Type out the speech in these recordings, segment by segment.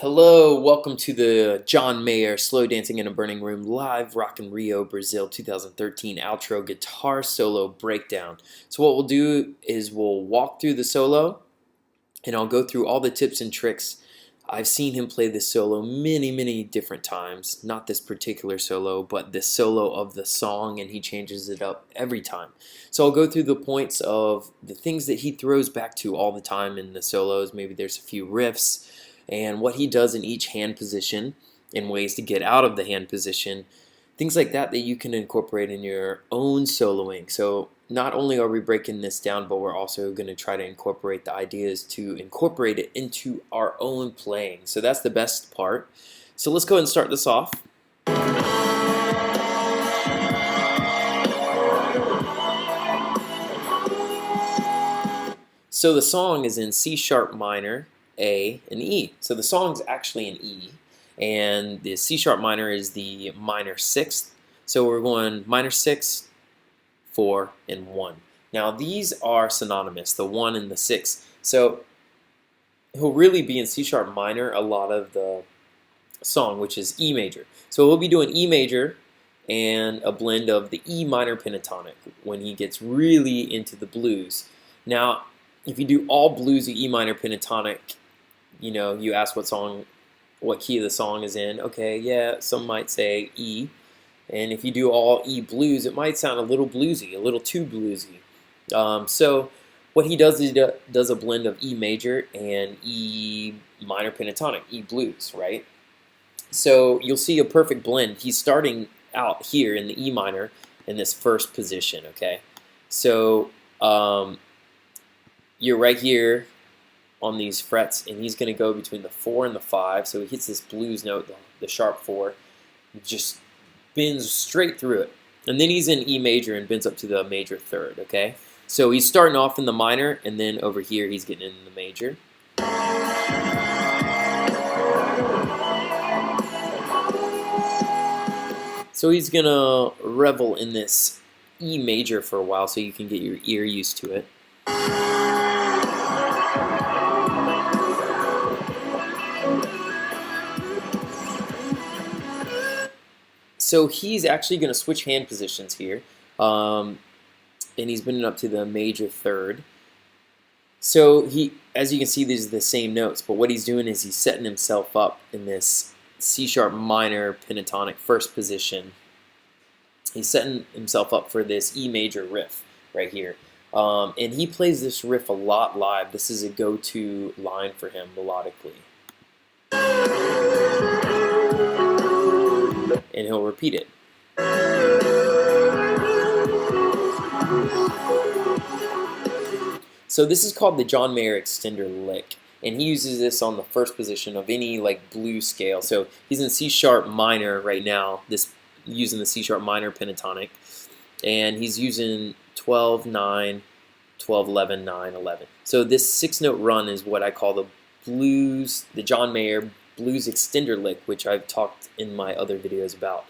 Hello, welcome to the John Mayer Slow Dancing in a Burning Room live Rock in Rio, Brazil 2013 outro guitar solo breakdown. So what we'll do is we'll walk through the solo and I'll go through all the tips and tricks. I've seen him play this solo many different times. Not this particular solo, but this solo of the song, and he changes it up every time. So I'll go through the points of the things that he throws back to all the time in the solos. Maybe there's a few riffs and what he does in each hand position and ways to get out of the hand position. Things like that that you can incorporate in your own soloing. So not only are we breaking this down, but we're also going to try to incorporate the ideas to incorporate it into our own playing. So that's the best part. So let's go ahead and start this off. So the song is in C sharp minor, A, and E. So the song's actually in E, and the C sharp minor is the minor sixth. So we're going minor 6, 4, and 1. Now these are synonymous, the 1 and the 6. So he'll really be in C sharp minor a lot of the song, which is E major. So we'll be doing E major and a blend of the E minor pentatonic when he gets really into the blues. Now, if you do all bluesy E minor pentatonic, you ask what key the song is in. Okay, yeah, some might say E. And if you do all E blues, it might sound a little bluesy, a little too bluesy. So what he does is he does a blend of E major and E minor pentatonic, E blues, right? So you'll see a perfect blend. He's starting out here in the E minor in this first position, okay? So you're right here on these frets, and he's going to go between the 4 and the 5. So he hits this blues note, the sharp 4, just bends straight through it. And then he's in E major and bends up to the major third, okay? So he's starting off in the minor, and then over here he's getting in the major. So he's going to revel in this E major for a while so you can get your ear used to it. So he's actually going to switch hand positions here, and he's bending up to the major third. So as you can see, these are the same notes, but what he's doing is he's setting himself up in this C sharp minor pentatonic first position. He's setting himself up for this E major riff right here. And he plays this riff a lot live. This is a go-to line for him melodically. And he'll repeat it. So this is called the John Mayer extender lick, and he uses this on the first position of any blues scale. So he's in C sharp minor right now, using the C sharp minor pentatonic, and he's using 12, 9, 12, 11, 9, 11. So this 6-note run is what I call the John Mayer blues extender lick, which I've talked in my other videos about.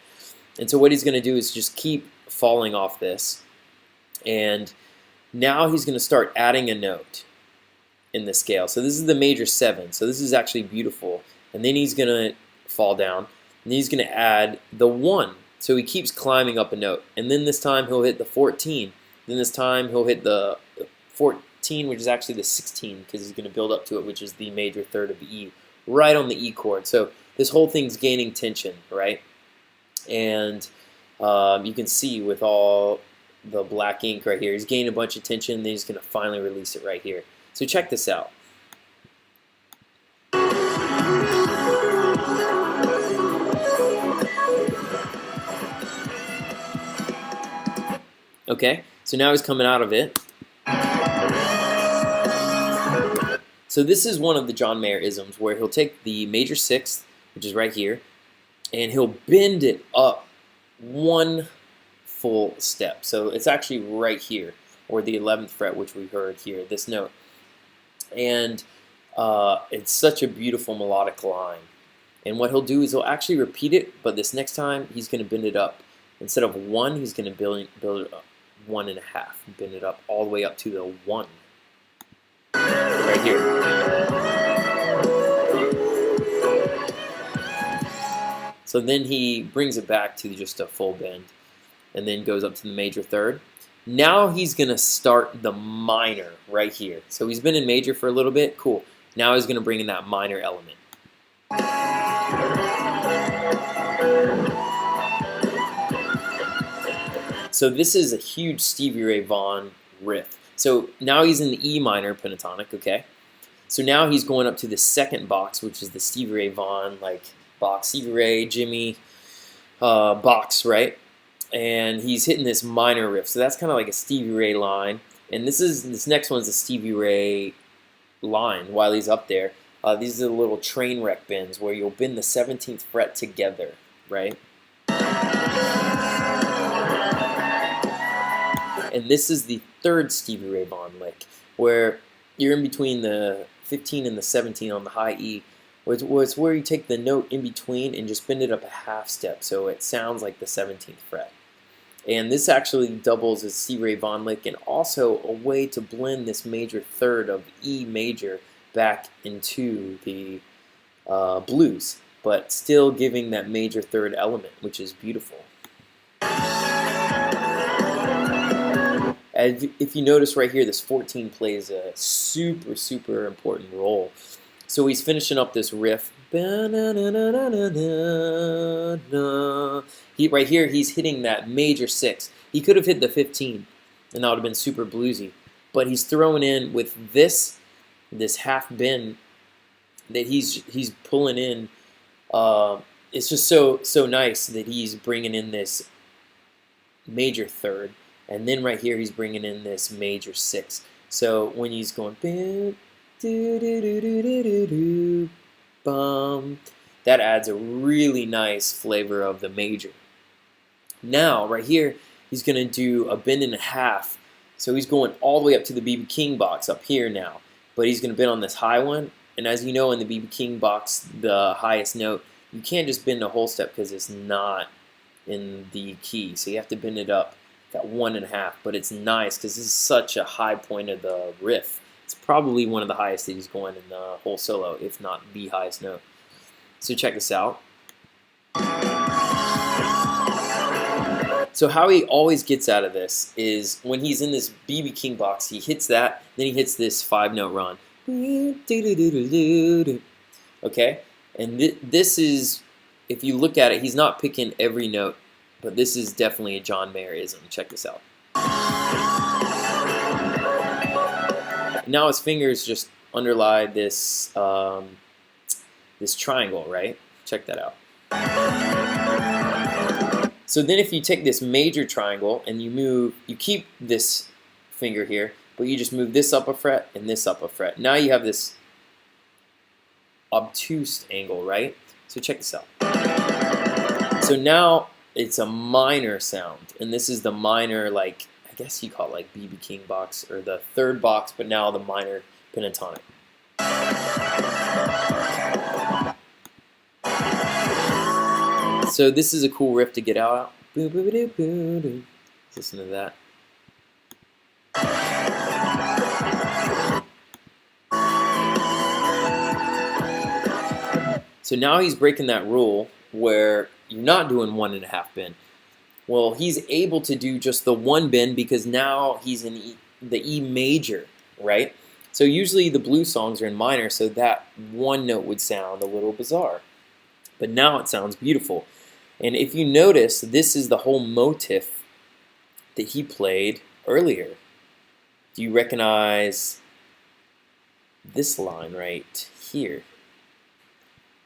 And so what he's going to do is just keep falling off this, and now he's going to start adding a note in the scale. So this is the major 7, so this is actually beautiful. And then he's going to fall down, and he's going to add the 1. So he keeps climbing up a note, and then this time he'll hit the 14. Then this time he'll hit the 14, which is actually the 16, because he's going to build up to it, which is the major third of the E, right on the E chord. So this whole thing's gaining tension, right? And you can see with all the black ink right here, he's gaining a bunch of tension, then he's going to finally release it right here. So check this out. Okay, so now he's coming out of it. So this is one of the John Mayer isms where he'll take the major 6th, which is right here, and he'll bend it up 1 full step. So it's actually right here, or the 11th fret, which we heard here, this note. And it's such a beautiful melodic line. And what he'll do is he'll actually repeat it, but this next time he's going to bend it up. Instead of 1, he's going to build it up 1.5, bend it up all the way up to the 1. Right here. So then he brings it back to just a full bend and then goes up to the major third. Now he's going to start the minor right here. So he's been in major for a little bit. Cool. Now he's going to bring in that minor element. So this is a huge Stevie Ray Vaughan riff. So now he's in the E minor pentatonic, okay? So now he's going up to the second box, which is the Stevie Ray Vaughan like box, Stevie Ray, Jimmy box, right? And he's hitting this minor riff. So that's kind of like a Stevie Ray line. And this next one's a Stevie Ray line while he's up there. These are the little train wreck bends where you'll bend the 17th fret together, right? And this is the third Stevie Ray Vaughan lick, where you're in between the 15 and the 17 on the high E. It's where you take the note in between and just bend it up a half step so it sounds like the 17th fret. And this actually doubles as Stevie Ray Vaughan lick and also a way to blend this major third of E major back into the blues, but still giving that major third element, which is beautiful. If you notice right here, this 14 plays a super, super important role. So he's finishing up this riff. Right here, he's hitting that major 6. He could have hit the 15, and that would have been super bluesy. But he's throwing in with this half bend that he's pulling in. It's just so nice that he's bringing in this major third. And then right here, he's bringing in this major 6. So when he's going, that adds a really nice flavor of the major. Now, right here, he's going to do a bend and a half. So he's going all the way up to the B.B. King box up here now. But he's going to bend on this high one. And as you know, in the B.B. King box, the highest note, you can't just bend a whole step because it's not in the key. So you have to bend it up. That 1.5, but it's nice because this is such a high point of the riff. It's probably one of the highest that he's going in the whole solo, if not the highest note. So check this out. So how he always gets out of this is when he's in this B.B. King box, he hits that, then he hits this 5-note run. Okay? And this is, if you look at it, he's not picking every note. But this is definitely a John Mayer-ism. Check this out. Now his fingers just underlie this this triangle, right? Check that out. So then if you take this major triangle and you keep this finger here, but you just move this up a fret and this up a fret. Now you have this obtuse angle, right? So check this out. So now it's a minor sound, and this is the minor, like, I guess you call it like B.B. King box, or the third box, but now the minor pentatonic. So this is a cool riff to get out. Listen to that. So now he's breaking that rule where you're not doing 1.5 bend. Well, he's able to do just the 1 bend because now he's in the E major, right? So usually the blues songs are in minor, so that one note would sound a little bizarre. But now it sounds beautiful. And if you notice, this is the whole motif that he played earlier. Do you recognize this line right here?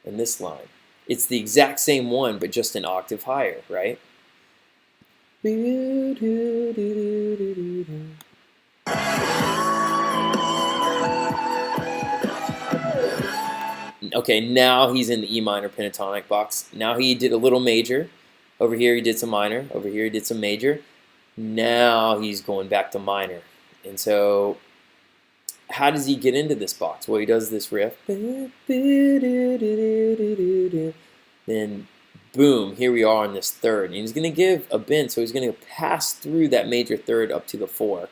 And this line. It's the exact same one, but just an octave higher, right? Okay, now he's in the E minor pentatonic box. Now he did a little major. Over here he did some minor. Over here he did some major. Now he's going back to minor. And so how does he get into this box? Well, he does this riff. Then, boom, here we are on this third. And he's going to give a bend, so he's going to pass through that major third up to the 4.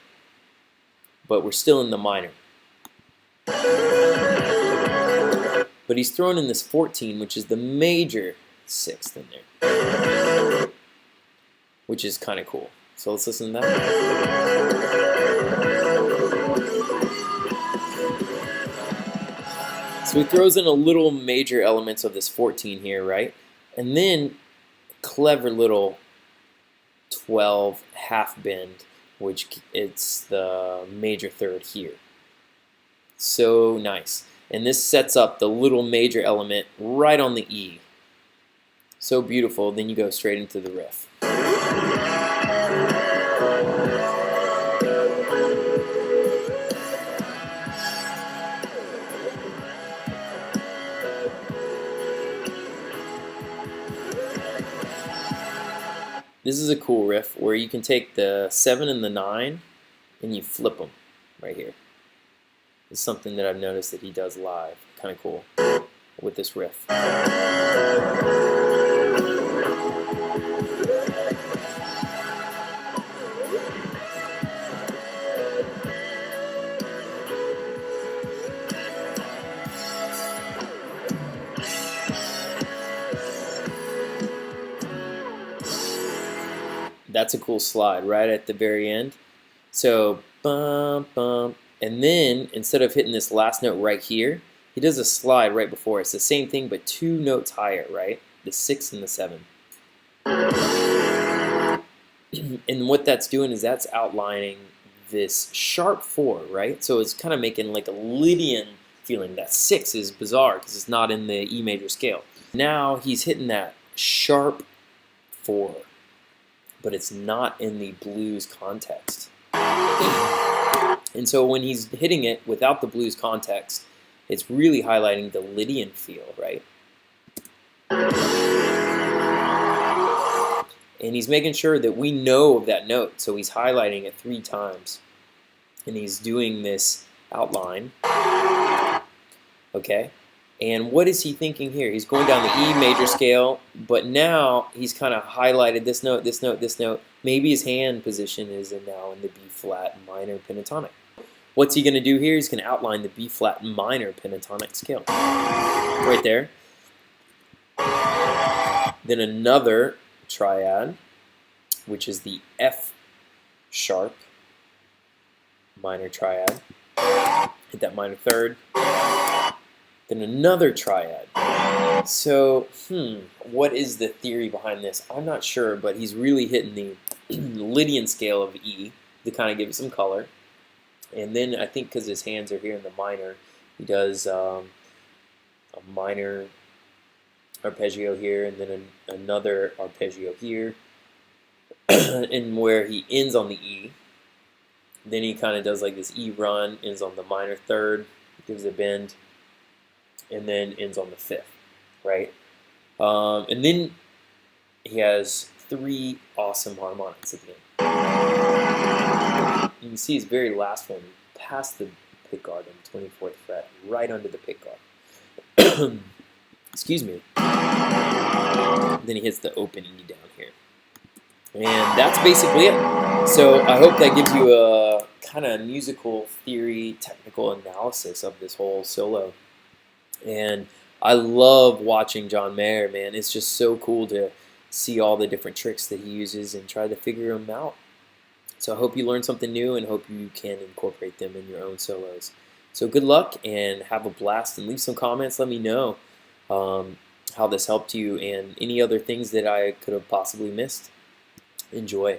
But we're still in the minor. But he's thrown in this 14, which is the major sixth in there, which is kind of cool. So let's listen to that. So he throws in a little major elements of this 14 here, right? And then clever little 12 half bend, which it's the major third here. So nice. And this sets up the little major element right on the E. So beautiful. Then you go straight into the riff. This is a cool riff where you can take the 7 and the 9 and you flip them right here. It's something that I've noticed that he does live. Kind of cool with this riff. That's a cool slide right at the very end. So bum bum, and then instead of hitting this last note right here, he does a slide right before. It's the same thing but 2 notes higher, right? The 6 and the 7. And what that's doing is that's outlining this sharp 4, right? So it's kind of making like a Lydian feeling. That 6 is bizarre because it's not in the E major scale. Now he's hitting that sharp 4, but it's not in the blues context. And so when he's hitting it without the blues context, it's really highlighting the Lydian feel, right? And he's making sure that we know of that note, so he's highlighting it 3 times. And he's doing this outline, okay? And what is he thinking here? He's going down the E major scale, but now he's kind of highlighted this note, this note, this note. Maybe his hand position is now in the B flat minor pentatonic. What's he going to do here? He's going to outline the B flat minor pentatonic scale. Right there. Then another triad, which is the F sharp minor triad. Hit that minor third. Then another triad. So, what is the theory behind this? I'm not sure, but he's really hitting the Lydian scale of E to kind of give it some color. And then I think because his hands are here in the minor, he does a minor arpeggio here, and then another arpeggio here, and where he ends on the E. Then he kind of does like this E run, ends on the minor third, gives a bend, and then ends on the 5th, right? And then he has 3 awesome harmonics at the end. You can see his very last one, past the pick guard on the 24th fret, right under the pick guard. Excuse me. Then he hits the open E down here. And that's basically it. So I hope that gives you a kind of musical theory, technical analysis of this whole solo. And I love watching John Mayer, man. It's just so cool to see all the different tricks that he uses and try to figure them out. So I hope you learned something new and hope you can incorporate them in your own solos. So good luck and have a blast, and leave some comments. Let me know how this helped you and any other things that I could have possibly missed. Enjoy.